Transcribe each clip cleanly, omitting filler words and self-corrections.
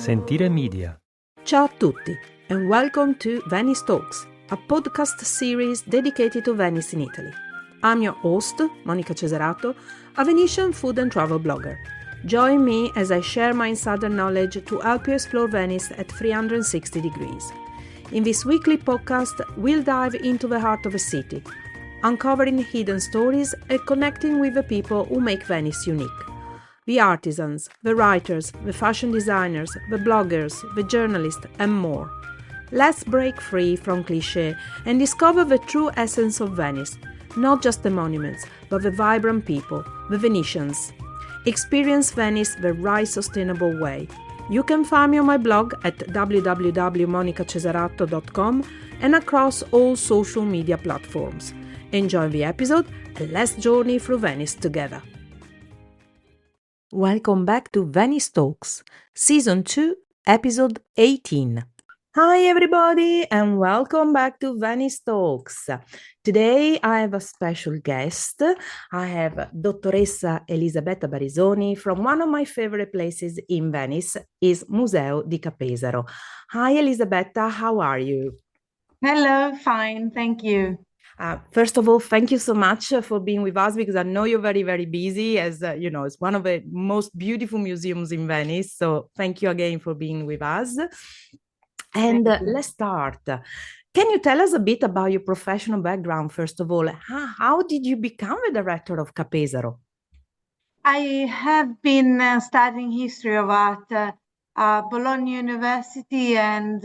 Sentire Media. Ciao a tutti and welcome to Venice Talks, a podcast series dedicated to Venice in Italy. I'm your host, Monica Cesarato, a Venetian food and travel blogger. Join me as I share my insider knowledge to help you explore Venice at 360 degrees. In this weekly podcast, we'll dive into the heart of a city, uncovering hidden stories and connecting with the people who make Venice unique. The artisans, the writers, the fashion designers, the bloggers, the journalists, and more. Let's break free from cliché and discover the true essence of Venice, not just the monuments, but the vibrant people, the Venetians. Experience Venice the right sustainable way. You can find me on my blog at www.monicacesarato.com and across all social media platforms. Enjoy the episode and let's journey through Venice together. Welcome back to Venice Talks, Season 2, Episode 18. Hi everybody and welcome back to Venice Talks. Today I have a special guest. I have Dottoressa Elisabetta Barisoni from one of my favorite places in Venice, is Museo Ca Pesaro. Hi Elisabetta, how are you? Hello, fine, thank you. First of all, thank you so much for being with us because I know you're very, very busy as, it's one of the most beautiful museums in Venice. So thank you again for being with us. And let's start. Can you tell us a bit about your professional background, first of all? How did you become the director of Ca Pesaro? I have been studying history of art at Bologna University and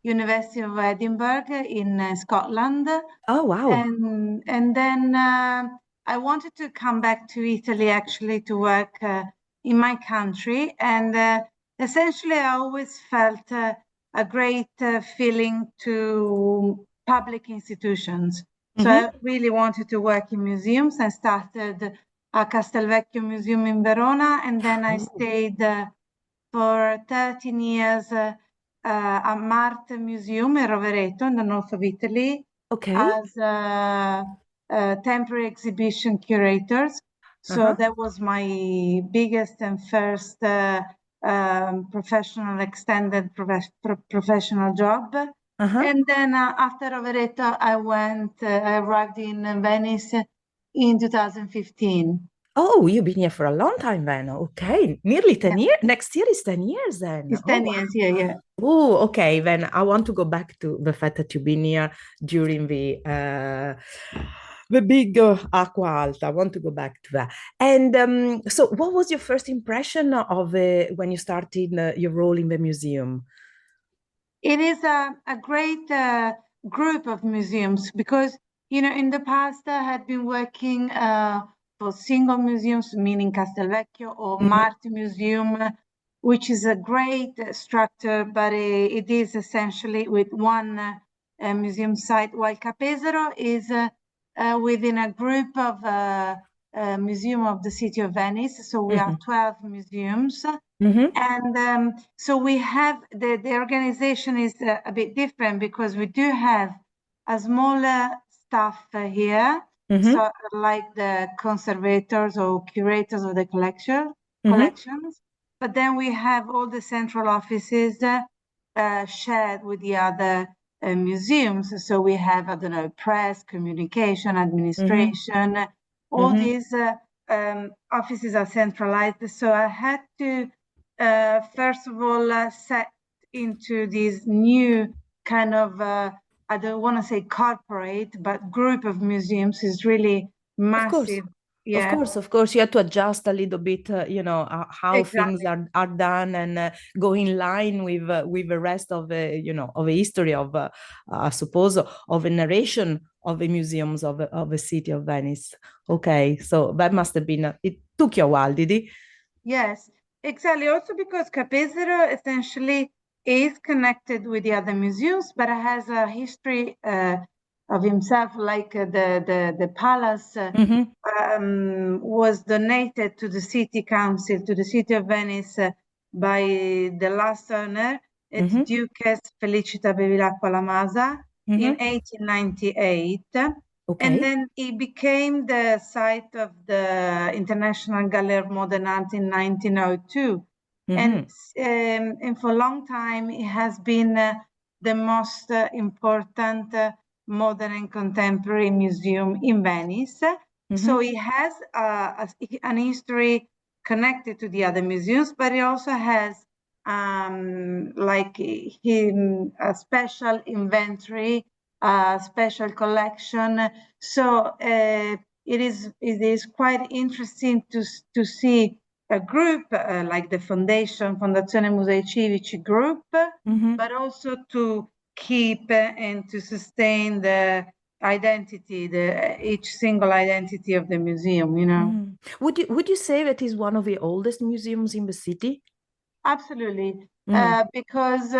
University of Edinburgh in Scotland. Oh, wow. And then I wanted to come back to Italy actually to work in my country. And essentially I always felt a great feeling to public institutions. So I really wanted to work in museums. I started a Castelvecchio Museum in Verona, and then I stayed for 13 years at Marte Museum in Rovereto in the north of Italy as temporary exhibition curators. So that was my biggest and first professional, extended professional job. And then after Rovereto, I arrived in Venice in 2015. Oh, you've been here for a long time then. Okay, nearly 10 years. Next year is 10 years then. It's 10 years, yeah. Oh, okay. Then I want to go back to the fact that you've been here during the big Acqua Alta. I want to go back to that. And so what was your first impression of when you started your role in the museum? It is a great group of museums because, in the past I had been working for single museums, meaning Castelvecchio or Marte Museum, which is a great structure, but it is essentially with one museum site, while Ca Pesaro is within a group of museum of the city of Venice. So we have 12 museums. And so we have, the organization is a bit different because we do have a smaller staff here. So like the conservators or curators of the collections, but then we have all the central offices shared with the other museums. So we have, press, communication, administration, all these offices are centralized. So I had to, first of all, set into this new kind of, I don't want to say corporate, but group of museums is really massive. Of course, you have to adjust a little bit, how things are done and go in line with the rest of the, of the history of, I suppose, of a narration of the museums of the city of Venice. Okay, so that must have been, it took you a while, did it? Yes, exactly. Also because Ca Pesaro essentially is connected with the other museums, but it has a history of himself, like the palace was donated to the city council, to the city of Venice by the last owner, it's Duchess Felicita Bevilacqua Lamasa in 1898. And then it became the site of the International Gallery of Modern Art in 1902. And for a long time, it has been the most important modern and contemporary museum in Venice. So it has an history connected to the other museums, but it also has a special inventory, a special collection. So it is quite interesting to see a group like the Fondazione Musei Civici group, but also to keep and to sustain the identity, each single identity of the museum, you know. Would you say that is one of the oldest museums in the city? Absolutely, because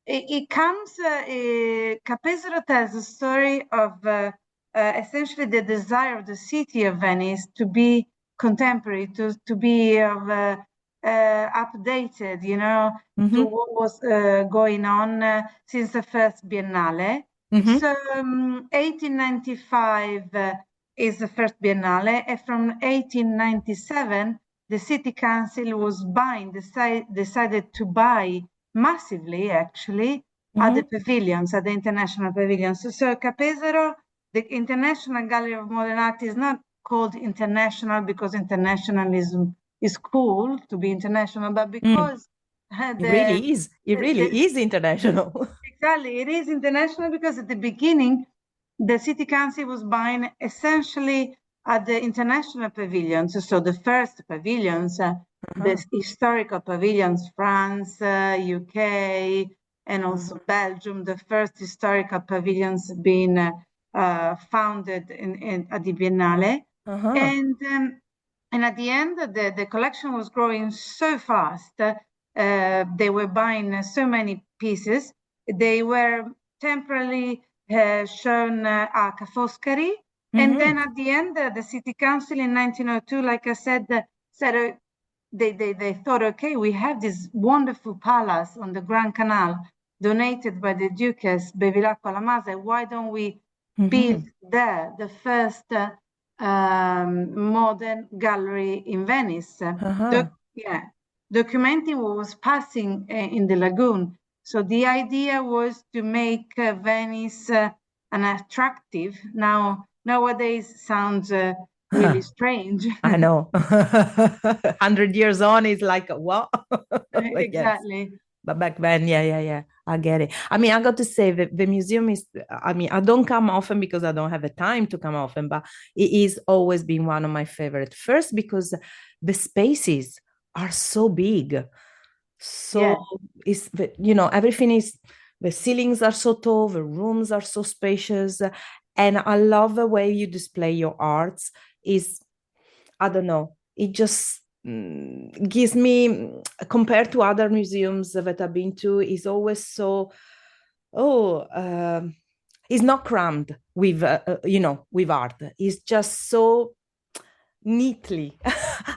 it comes, Ca Pesaro tells the story of essentially the desire of the city of Venice to be contemporary, to be updated, you know, to what was going on since the first Biennale. So 1895 is the first Biennale, and from 1897, the city council was decided to buy massively, actually, at the pavilions, at the international pavilions. So Ca Pesaro, the International Gallery of Modern Art, is not called international because internationalism is cool to be international, but because it really is. It really is international. Exactly, it is international because at the beginning, the city council was buying essentially at the international pavilions. So the first pavilions, the historical pavilions, France, UK, and also Belgium, the first historical pavilions being founded at the Biennale. And at the end, the collection was growing so fast. They were buying so many pieces. They were temporarily shown at Ca Foscari. And then at the end, the city council in 1902, like I said, they thought, okay, we have this wonderful palace on the Grand Canal donated by the Duchess Bevilacqua Lamasa. Why don't we build there the first modern gallery in Venice? Documenting what was passing in the lagoon. So the idea was to make Venice an attractive. Nowadays sounds really strange. I know. 100 years on is like, what? Exactly. Yes. But back then, yeah, I get it. I mean, I got to say that the museum is, I mean, I don't come often because I don't have the time to come often, but it is always been one of my favorite. First, because the spaces are so big. So it's, you know, everything is, the ceilings are so tall, the rooms are so spacious. And I love the way you display your arts. Is, I don't know, it just gives me, compared to other museums that I've been to, is always so, it's not crammed with, you know, with art. It's just so neatly.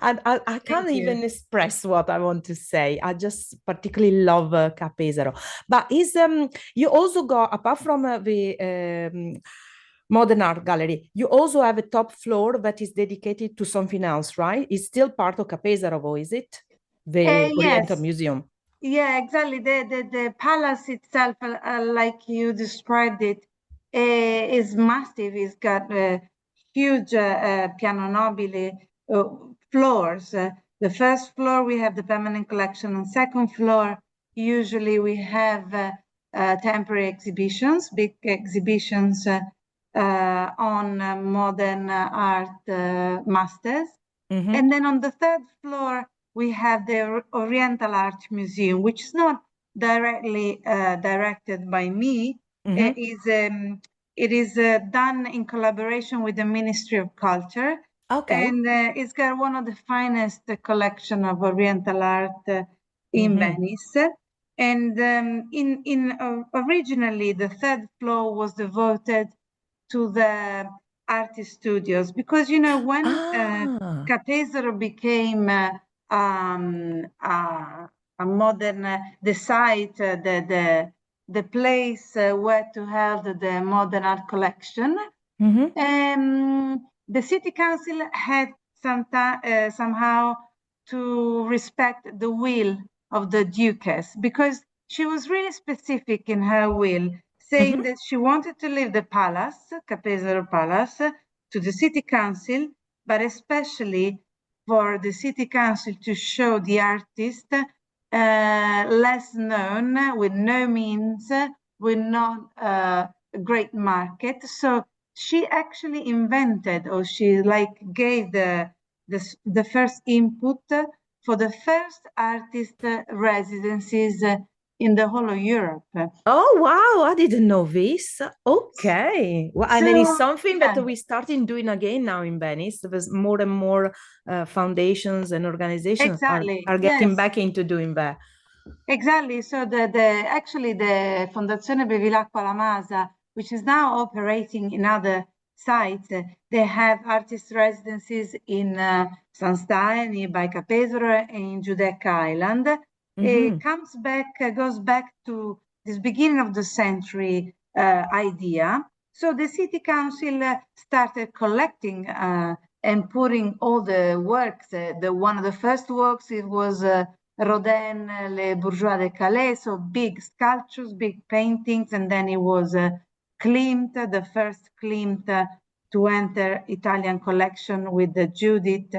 I can't even express what I want to say. I just particularly love Ca Pesaro. But is you also got, apart from the modern art gallery, you also have a top floor that is dedicated to something else, right? It's still part of Ca Pesaro, is it? The Oriental Museum. Yeah, exactly. The palace itself, like you described it, is massive. It's got huge piano nobile floors. The first floor, we have the permanent collection. On second floor, usually we have temporary exhibitions, big exhibitions on modern art masters. And then on the third floor, we have the Oriental Art Museum, which is not directly directed by me. It is done in collaboration with the Ministry of Culture. Okay. And it's got one of the finest collection of Oriental art in Venice. And originally, the third floor was devoted to the artist studios, because, you know, when Ca Pesaro became a modern, the site, the place where to hold the modern art collection, the city council had somehow to respect the will of the Duchess, because she was really specific in her will, saying that she wanted to leave the palace, Ca Pesaro Palace, to the city council, but especially for the city council to show the artist less known, with no means, with not a great market. So she actually invented, or she gave the first input for the first artist residencies in the whole of Europe. Oh, wow, I didn't know this. Okay. Well, and then it's something that we started doing again now in Venice. There's more and more foundations and organizations are getting back into doing that. Exactly. So actually the Fondazione Bevilacqua La Masa, which is now operating in other sites, they have artist residencies in San Stane, nearby Ca Pesaro, and in Giudecca Island. It goes back to this beginning of the century idea. So the city council started collecting and putting all the works. One of the first works, it was Rodin, Les Bourgeois de Calais, so big sculptures, big paintings, and then it was Klimt, the first Klimt to enter Italian collection with the Judith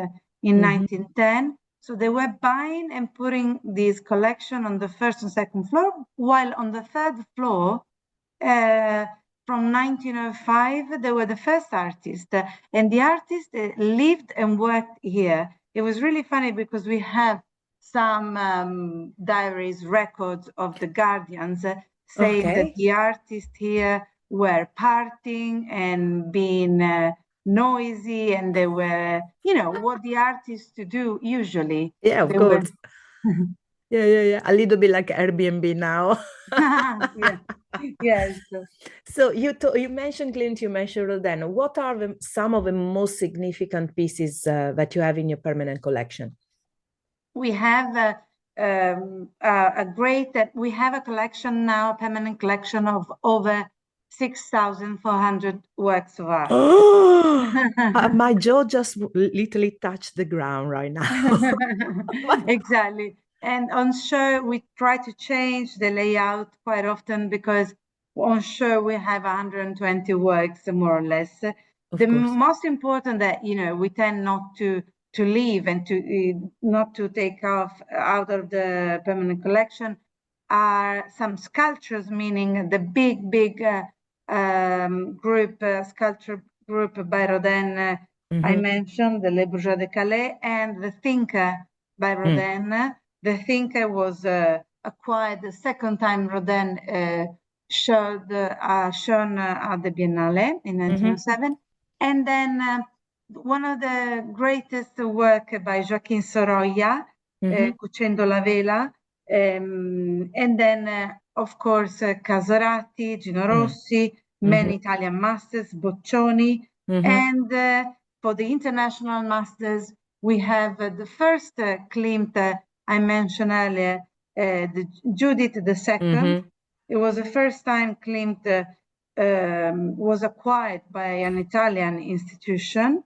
in 1910. So they were buying and putting this collection on the first and second floor, while on the third floor, from 1905, they were the first artists, and the artists lived and worked here. It was really funny because we have some diaries, records of the guardians saying that the artists here were partying and being noisy, and they were, what the artists do usually. Yeah, of course. Yeah. A little bit like Airbnb now. Yeah. Yes. So you mentioned Klimt, you mentioned Rodin. What are some of the most significant pieces that you have in your permanent collection? We have we have a collection now, a permanent collection of over 6,400 works of art. My jaw just literally touched the ground right now. Exactly. And on show, we try to change the layout quite often, because on show we have 120 works, more or less. The most important that, we tend not to leave and to not to take out of the permanent collection are some sculptures, meaning the big sculpture group by Rodin. I mentioned the Les Bourgeois de Calais, and the Thinker by Rodin. The Thinker was acquired the second time Rodin shown at the Biennale in 1907. And then one of the greatest work by Joaquin Sorolla, Cucendo la Vela, and then of course Casorati, Gino Rossi, many Italian masters, Boccioni, and for the international masters we have the first Klimt I mentioned earlier, the Judith II. It was the first time Klimt was acquired by an Italian institution,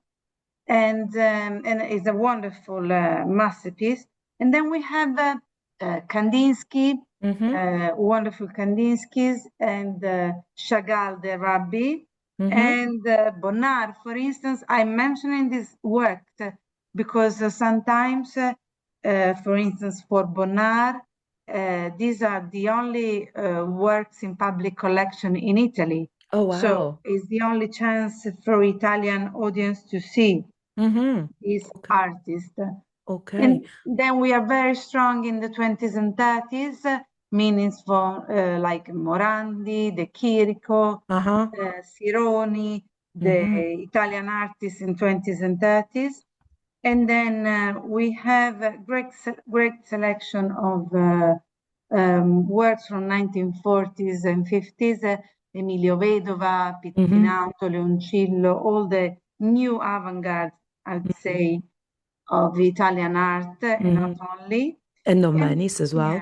and it's a wonderful masterpiece. And then we have Kandinsky, wonderful Kandinskys, and Chagall, the Rabbi, and Bonnard, for instance. I'm mentioning this work because sometimes, for instance, for Bonnard, these are the only works in public collection in Italy. Oh, wow. So it's the only chance for Italian audience to see this artist. Okay. And then we are very strong in the 20s and 30s, meanings for like Morandi, De Chirico, Sironi, the Italian artists in 20s and 30s. And then we have a great selection of works from 1940s and 50s, Emilio Vedova, Pittinato, Leoncillo, all the new avant-garde, I'd say, of Italian art, and not only. And of Venice as well.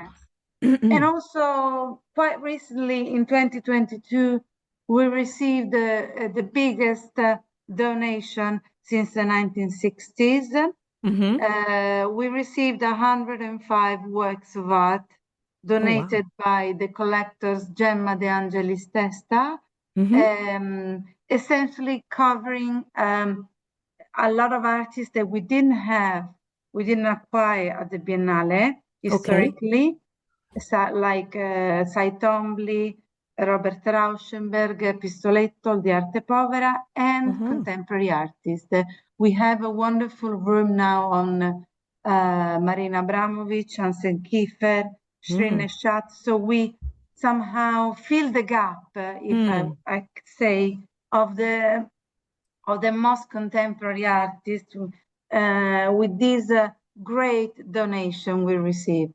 Yeah. And also, quite recently, in 2022, we received the biggest donation since the 1960s. We received 105 works of art Oh, wow. donated by the collectors Gemma De Angelis Testa, essentially covering a lot of artists that we didn't acquire at the Biennale historically, like Cy Twombly, Robert Rauschenberg, Pistoletto, Di Arte Povera, and contemporary artists. We have a wonderful room now on Marina Abramovic, Hansen Kiefer, Shirin Eshat. So we somehow fill the gap, if I could say, of the most contemporary artists with this great donation we received.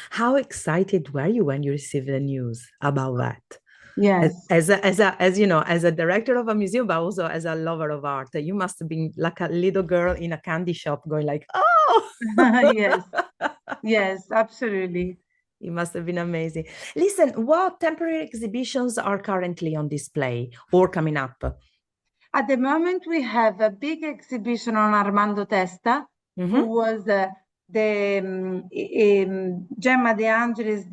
How excited were you when you received the news about that? Yes. As you know, as a director of a museum, but also as a lover of art, you must have been like a little girl in a candy shop going like, oh! Yes, absolutely. It must have been amazing. Listen, what temporary exhibitions are currently on display or coming up? At the moment, we have a big exhibition on Armando Testa, who was Gemma De Angelis,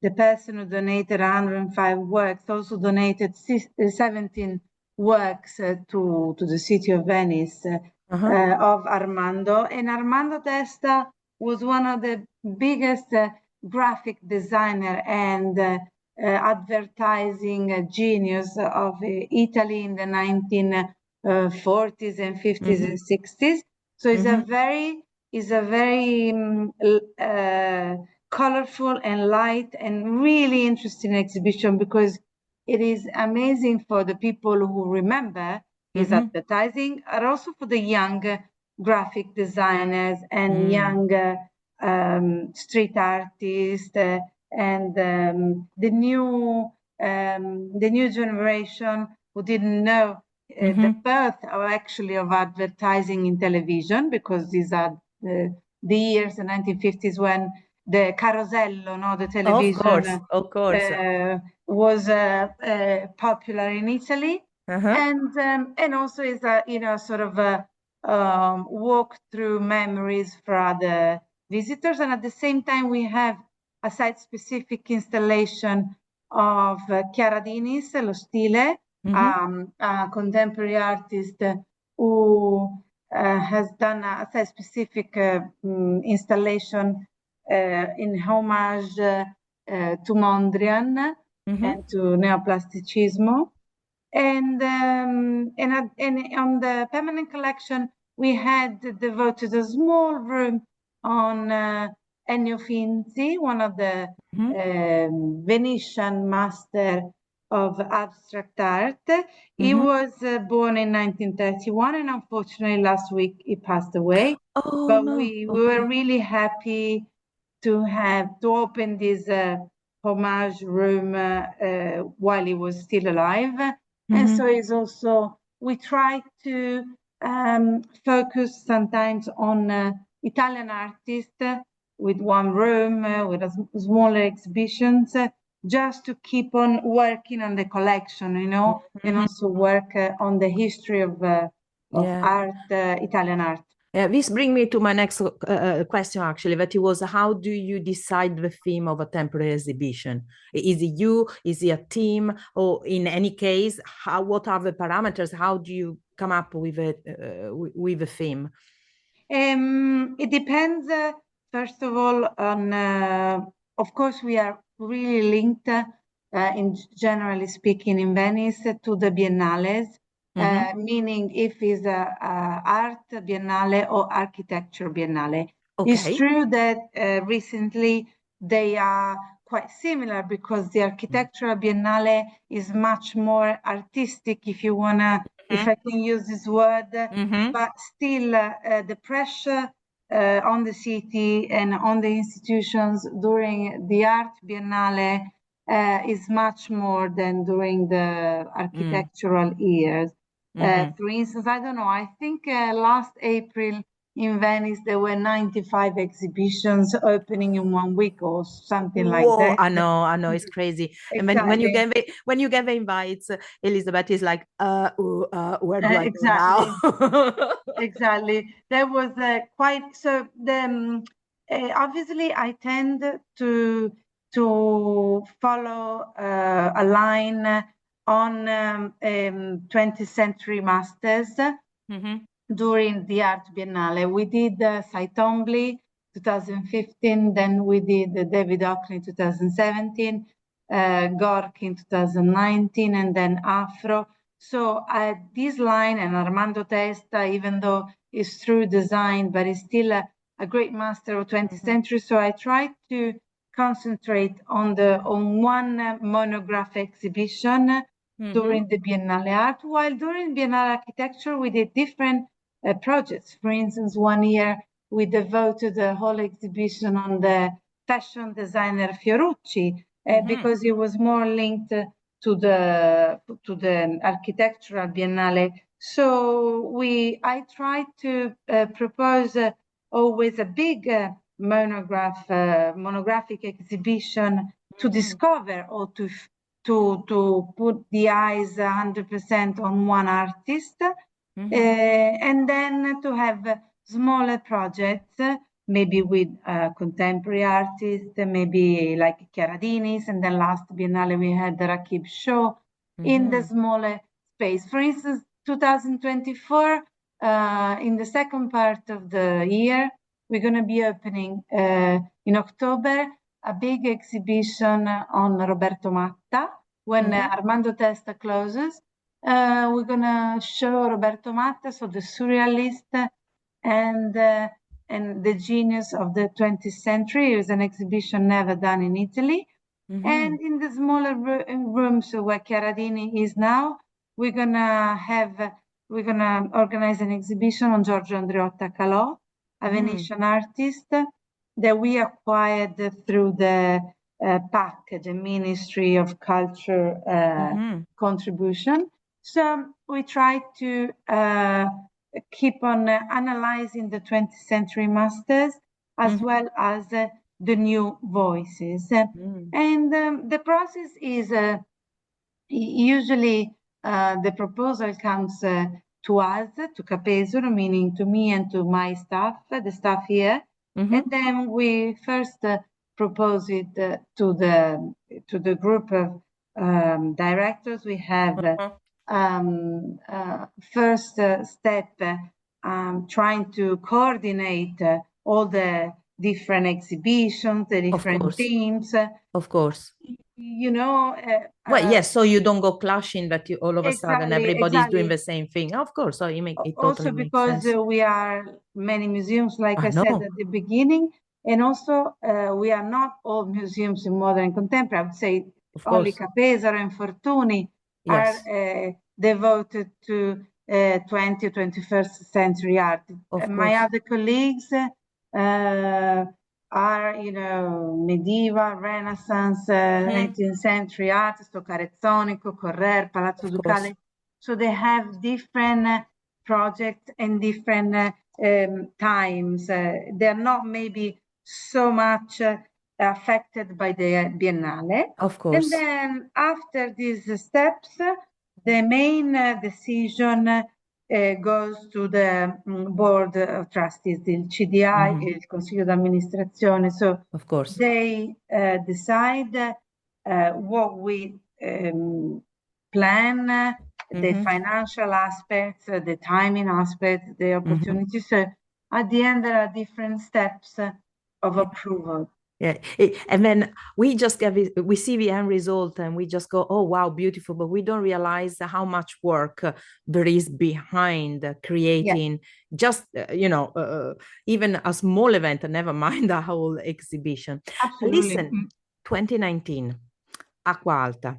the person who donated 105 works, also donated 17 works to the city of Venice of Armando. And Armando Testa was one of the biggest graphic designer and advertising genius of Italy in the 1940s and 50s and 60s. So it's a very colorful and light and really interesting exhibition, because it is amazing for the people who remember his advertising, and also for the young graphic designers and young street artists and the new generation who didn't know the birth of advertising in television, because these are the years, the 1950s, when the Carosello, the television, of course, was popular in Italy, and also is a sort of a walk through memories for other visitors. And at the same time, we have a site-specific installation of Chiara Dinis, Lo Stile, a contemporary artist who has done a site-specific installation in homage to Mondrian and to Neoplasticismo. And on the permanent collection, we had devoted a small room on Ennio Finzi, one of the Venetian master of abstract art. He was born in 1931, and unfortunately last week he passed away. But we were really happy to open this homage room while he was still alive. And so it's also, we try to focus sometimes on Italian artists with one room, with a smaller exhibitions, just to keep on working on the collection, and also work on the history of art, Italian art. This brings me to my next question, actually, that it was, how do you decide the theme of a temporary exhibition? Is it you? Is it a team? Or in any case, what are the parameters? How do you come up with a theme? It depends, first of all, on, of course, we are really linked, in generally speaking, in Venice to the biennales. Meaning if it's a art biennale or architecture biennale. It's true that recently they are quite similar, because the architectural biennale is much more artistic, if you wanna, if I can use this word, but still the pressure on the city and on the institutions during the art biennale is much more than during the architectural years. For instance, I don't know, I think last April in Venice, there were 95 exhibitions opening in 1 week or something like Whoa, that. I know, it's crazy. And Exactly. when you give invites, Elisabetta is like, where do I go Exactly. now? Exactly. There was quite so. Obviously, I tend to follow a line on 20th century masters during the Art Biennale. We did Cy Twombly 2015, then we did David Hockney 2017, Gorky in 2019, and then Afro. So this line, and Armando Testa, even though it's through design, but is still a great master of 20th century. So I tried to concentrate on one monograph exhibition during the Biennale Art, while during Biennale Architecture we did different projects. For instance, 1 year we devoted the whole exhibition on the fashion designer Fiorucci, because it was more linked to the architectural biennale. So I tried to propose always a big monographic exhibition to discover or to put the eyes 100% on one artist, and then to have smaller projects, maybe with contemporary artists, maybe like Chiaradini's, and then last Biennale we had the Rakib show in the smaller space. For instance, 2024, in the second part of the year, we're going to be opening in October a big exhibition on Roberto Matta when Armando Testa closes. We're going to show Roberto Matta, so the surrealist and the genius of the 20th century. It was an exhibition never done in Italy. And in the smaller rooms where Chiaradini is now, we're gonna organize an exhibition on Giorgio Andreotta Calò, a Venetian artist that we acquired through the PAC, the Ministry of Culture contribution. So we try to keep on analyzing the 20th century masters as well as the new voices. And the process is usually the proposal comes to us, to Ca Pesaro, meaning to me and to my staff, the staff here. And then we first propose it to the group of directors. We have first step trying to coordinate all the different exhibitions, the different themes. Of course. You know. Well, yes, so you don't go clashing that you all of a sudden everybody's exactly. doing the same thing. Of course, so it totally also because we are many museums, like I said at the beginning, and also we are not all museums in modern and contemporary. I would say only Ca Pesaro and Fortuny are devoted to 20th, 21st century art. My other colleagues are, medieval, Renaissance, 18th century art, Stoccarezzonico, Correr, Palazzo Ducale. So they have different projects and different times. They're not maybe so much affected by the Biennale. Of course. And then after these steps, the main decision goes to the board of trustees, the CDI, il Consiglio d'amministrazione. So of course they decide what we plan, the financial aspects, the timing aspects, the opportunities. So at the end, there are different steps of approval. Yeah, and then we see the end result and we just go, oh wow, beautiful, but we don't realize how much work there is behind creating just even a small event, never mind a whole exhibition. Absolutely. Listen, 2019, Acqua Alta,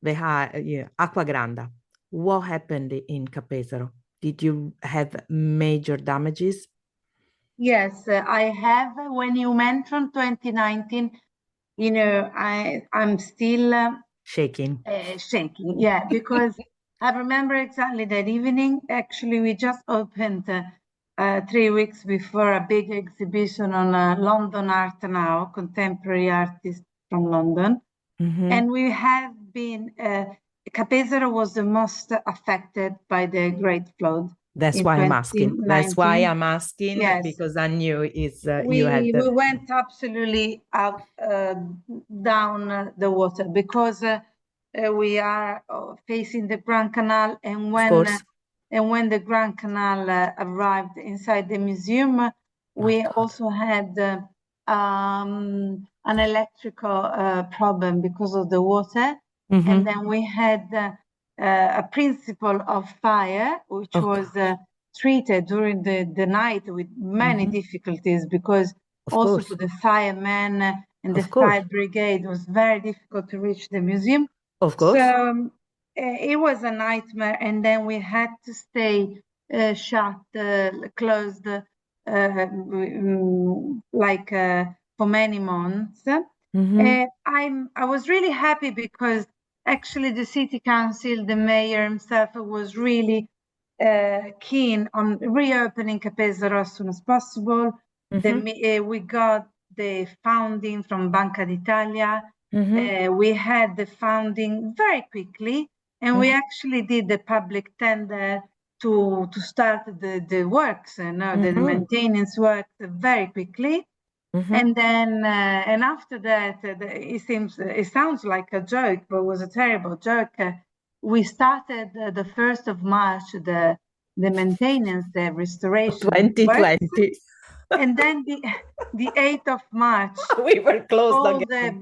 Acqua Granda. What happened in Ca Pesaro? Did you have major damages? Yes, I have. When you mentioned 2019, I'm still shaking. Yeah, because I remember exactly that evening. Actually, we just opened 3 weeks before a big exhibition on London Art Now, contemporary artists from London. And we have been, Ca Pesaro was the most affected by the Great Flood. That's why I'm asking. That's why I'm asking, yes. because I knew We you had we went absolutely out down the water because we are facing the Grand Canal, and when the Grand Canal arrived inside the museum, we also had an electrical problem because of the water, and then we had a principle of fire, which was treated during the night with many difficulties, because also for the firemen and the fire brigade, it was very difficult to reach the museum. Of course. So it was a nightmare, and then we had to stay shut, closed, for many months. I was really happy because actually the city council, the mayor himself, was really keen on reopening Ca Pesaro as soon as possible. We got the funding from Banca d'Italia. We had the funding very quickly, and we actually did the public tender to start the works, the maintenance work very quickly. And then and after that, it sounds like a joke, but it was a terrible joke. We started the 1st of March, the maintenance, the restoration 2020. works. And then the 8th of March, we were closed all again.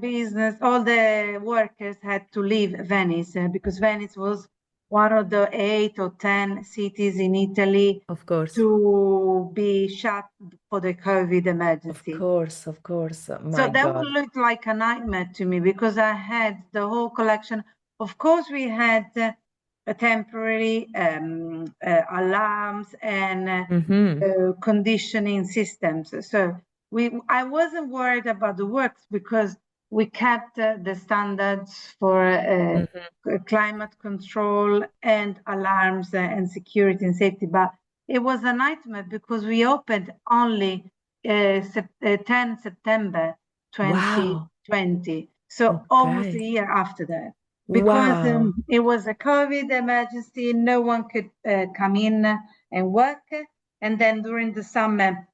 all the workers had to leave Venice because Venice was one of the 8 or 10 cities in Italy, of course, to be shut for the COVID emergency. Of course. So that would look like a nightmare to me, because I had the whole collection. Of course, we had a temporary alarms and conditioning systems. So I wasn't worried about the works because we kept the standards for climate control and alarms and security and safety. But it was a nightmare because we opened only 10 September 2020. So almost a year after that. Because it was a COVID emergency, no one could come in and work. And then during the summer,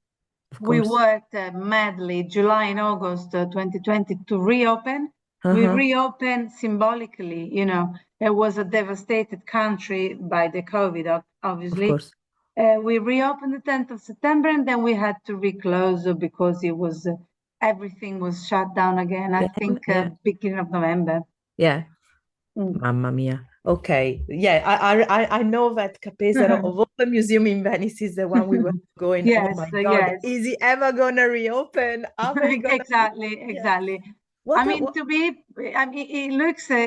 we worked madly, July and August 2020, to reopen. We reopened symbolically, it was a devastated country by the COVID, obviously. Of course. We reopened the 10th of September, and then we had to reclose because it was everything was shut down again, I think beginning of November. Yeah. Mamma mia. Okay. Yeah, I know that Ca Pesaro, of all the museum in Venice, is the one we were going, yes, oh my God, is it ever going to reopen? Exactly.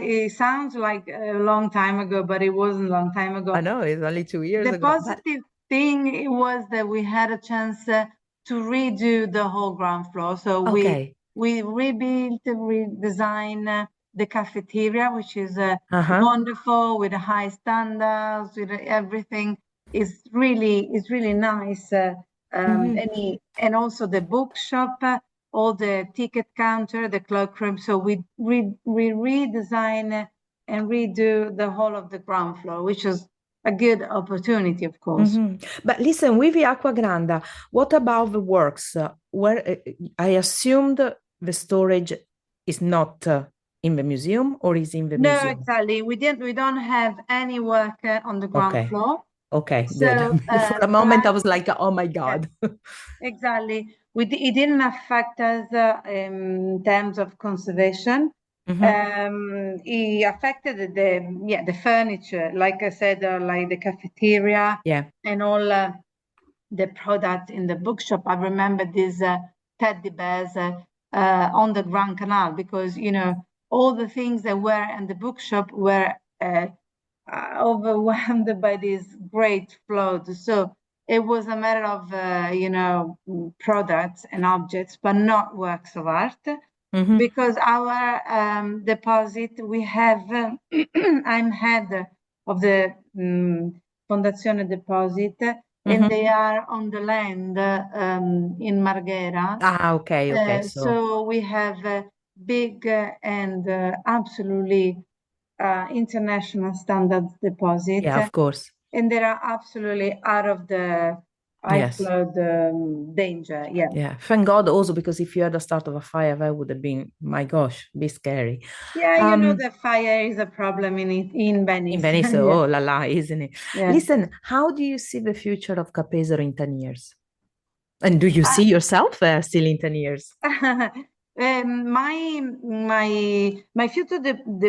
It sounds like a long time ago, but it wasn't a long time ago. I know, it's only 2 years ago. The positive thing was that we had a chance to redo the whole ground floor. So we rebuilt, redesigned the cafeteria, which is wonderful, with high standards, with everything. It's really nice. And also the bookshop, all the ticket counter, the cloakroom. So we redesign and redo the whole of the ground floor, which is a good opportunity, of course. But listen, with the Acqua Granda, what about the works? Where I assumed the storage is not in the museum, or is in the museum? No, exactly. We don't have any work on the ground floor. Okay, so, good. For a moment, I was like, oh my God. Exactly. It didn't affect us in terms of conservation. It affected the furniture, like I said, like the cafeteria and all the products in the bookshop. I remember these teddy bears on the Grand Canal, because, all the things that were in the bookshop were overwhelmed by this great flood. So it was a matter of, products and objects, but not works of art. Because our deposit, we have, I'm head of the Fondazione Deposit, and they are on the land in Marghera. Ah, okay. So we have a big and absolutely international standards deposit. Yeah, of course. And they are absolutely out of the ice Yes. flood danger. Yeah. Yeah. Thank God also, because if you had the start of a fire, that would have been, my gosh, be scary. Yeah, you know, the fire is a problem in Venice. In Venice, Yeah. oh la la, isn't it? Yeah. Listen, how do you see the future of Ca Pesaro in 10 years? And do you see yourself still in 10 years? My future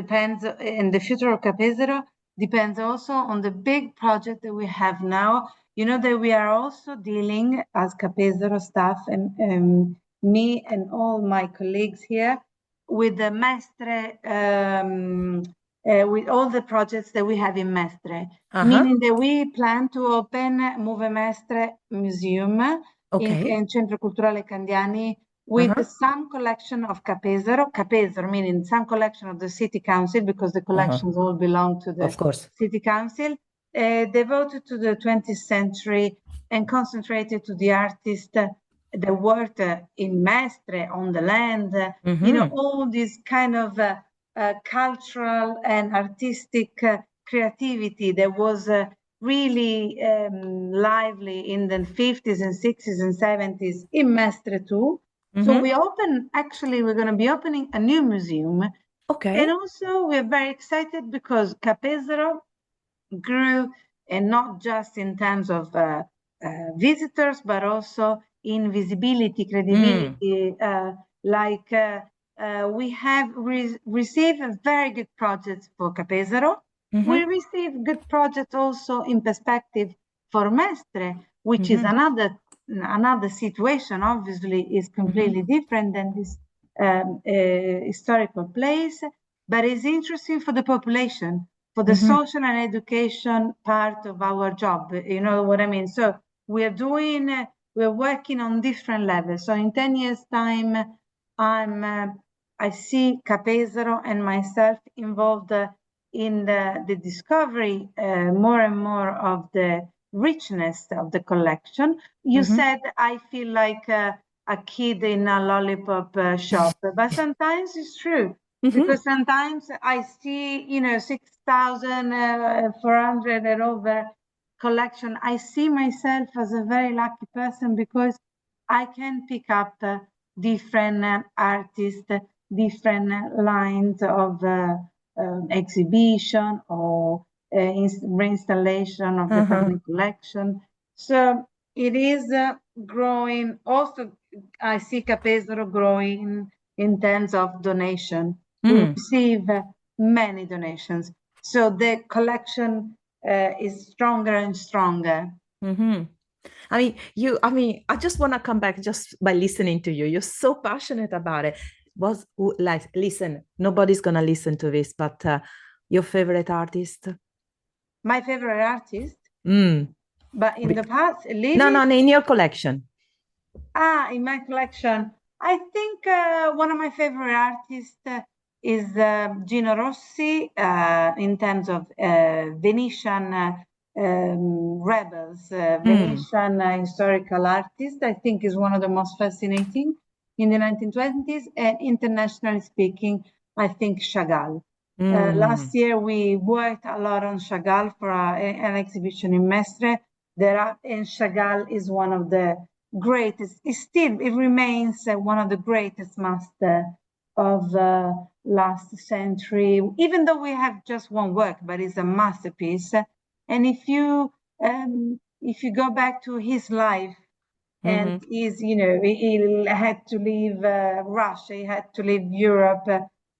depends, and the future of Ca Pesaro depends also on the big project that we have now. You know that we are also dealing as Ca Pesaro staff and me and all my colleagues here with the Mestre, with all the projects that we have in Mestre, meaning that we plan to open Move Mestre Museum in Centro Culturale Candiani with some collection of Ca Pesaro, meaning some collection of the city council, because the collections all belong to the city council, devoted to the 20th century and concentrated to the artists that worked in Mestre, on the land, you know, all this kind of cultural and artistic creativity that was really lively in the 50s and 60s and 70s in Mestre too. So we're going to be opening a new museum. And also we're very excited because Ca Pesaro grew, and not just in terms of visitors, but also in visibility, credibility. We have received a very good projects for Ca Pesaro. We received good projects also in perspective for Mestre, which is another situation, obviously is completely different than this historical place, but it's interesting for the population, for the social and education part of our job. You know what I mean? So we're working on different levels. So in 10 years time, I see Ca Pesaro and myself involved in the discovery more and more of the richness of the collection. You said I feel like a kid in a lollipop shop, but sometimes it's true, because sometimes I see, you know, 6,400 and over collection. I see myself as a very lucky person because I can pick up different artists, different lines of exhibition or reinstallation of the permanent collection. So it is growing. Also, I see Ca Pesaro growing in terms of donation. We receive many donations. So the collection is stronger and stronger. I just want to come back just by listening to you. You're so passionate about it. Listen, nobody's going to listen to this, but your favorite artist? My favorite artist? But in the past, No, in your collection. In my collection, I think one of my favorite artists is Gino Rossi, in terms of Venetian rebels, Venetian historical artist. I think is one of the most fascinating in the 1920s, and internationally speaking, I think Chagall. Last year, we worked a lot on Chagall for an exhibition in Mestre. And Chagall is one of the greatest. It remains one of the greatest master of the last century. Even though we have just one work, but it's a masterpiece. And if you go back to his life, and he had to leave Russia, he had to leave Europe.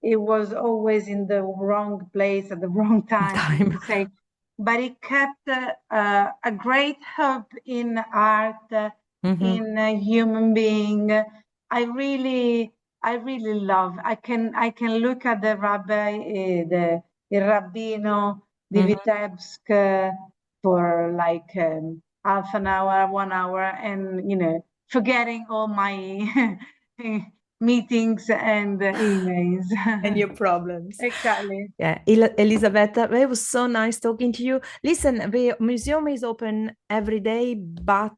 It was always in the wrong place at the wrong time. Say, but he kept a great hope in art, in a human being. I really love. I can look at the rabbi, the Rabbino di Vitebsk for like half an hour, 1 hour, and forgetting all my meetings and emails. And your problems. Exactly. Yeah, Elisabetta, it was so nice talking to you. Listen, the museum is open every day, but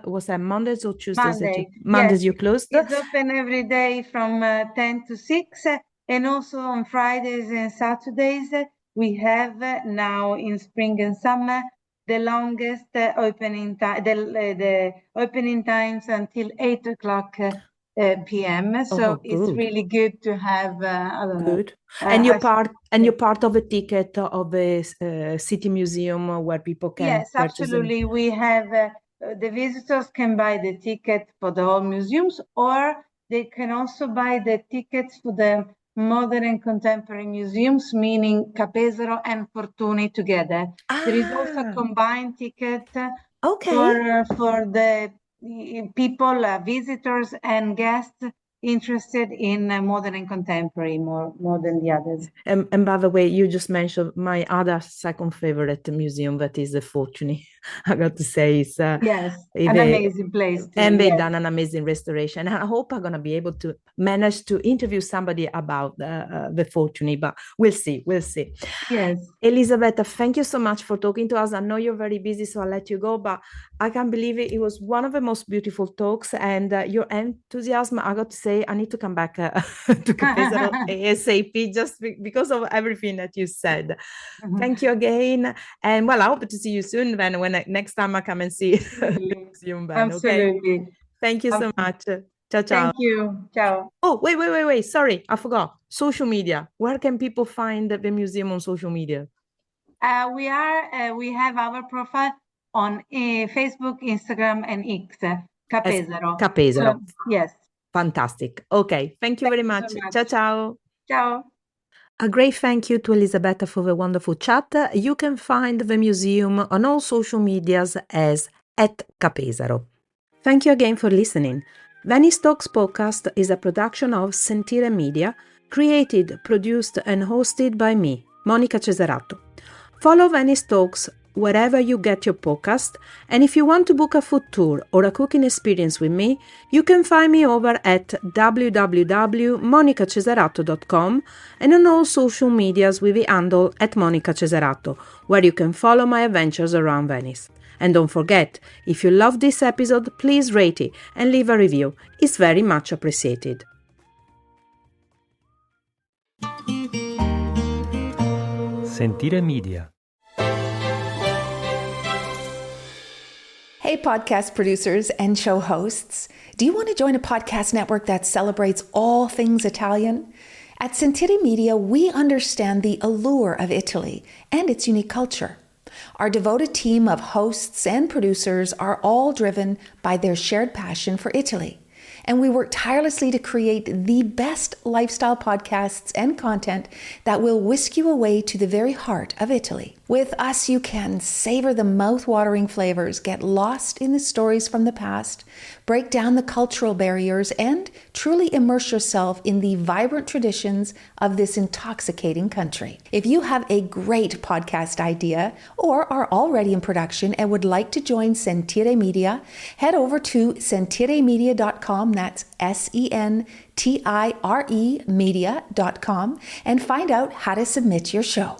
was that Mondays or Tuesdays? Mondays Yes, you closed? it's open every day from 10 to 6, and also on Fridays and Saturdays. We have now in spring and summer the longest opening time, the opening times until 8 o'clock p.m. So it's really good to have, I don't know. Good. And you're part of a ticket of a city museum where people can Yes, purchase them. absolutely. We have the visitors can buy the ticket for the whole museums, or they can also buy the tickets for the modern and contemporary museums, meaning Ca Pesaro and Fortuny together. There is also a combined ticket for the people, visitors and guests interested in modern and contemporary more than the others. And by the way, you just mentioned my other second favorite museum, that is the Fortuny. I got to say, it's yes, an amazing place too. And they've done an amazing restoration. And I hope I'm going to be able to manage to interview somebody about the Fortuny, but we'll see. Yes. Elisabetta, thank you so much for talking to us. I know you're very busy, so I'll let you go, but I can't believe it. It was one of the most beautiful talks, and your enthusiasm, I got to say, I need to come back to Ca Pesaro ASAP just because of everything that you said. Thank you again. And well, I hope to see you soon then when next time I come and see the museum then. Absolutely. Okay? Thank you so much. Ciao, ciao. Thank you. Ciao. Oh, wait. Sorry, I forgot. Social media. Where can people find the museum on social media? We have our profile on Facebook, Instagram, and X. Ca Pesaro. Ca Pesaro. Yes. Fantastic. Okay. Thank you very much. Ciao, ciao. Ciao. A great thank you to Elisabetta for the wonderful chat. You can find the museum on all social medias as @Ca Pesaro. Thank you again for listening. Venice Talks podcast is a production of Sentire Media, created, produced and hosted by me, Monica Cesarato. Follow Venice Talks wherever you get your podcast, and if you want to book a food tour or a cooking experience with me, you can find me over at www.monicacesarato.com and on all social medias with the handle @monicacesarato, where you can follow my adventures around Venice. And don't forget, if you love this episode, please rate it and leave a review. It's very much appreciated. Sentire Media. Hey, podcast producers and show hosts. Do you want to join a podcast network that celebrates all things Italian? At Sentire Media, we understand the allure of Italy and its unique culture. Our devoted team of hosts and producers are all driven by their shared passion for Italy. And we work tirelessly to create the best lifestyle podcasts and content that will whisk you away to the very heart of Italy. With us, you can savor the mouth-watering flavors, get lost in the stories from the past, break down the cultural barriers, and truly immerse yourself in the vibrant traditions of this intoxicating country. If you have a great podcast idea or are already in production and would like to join Sentire Media, head over to sentiremedia.com, that's SENTIRE media.com, and find out how to submit your show.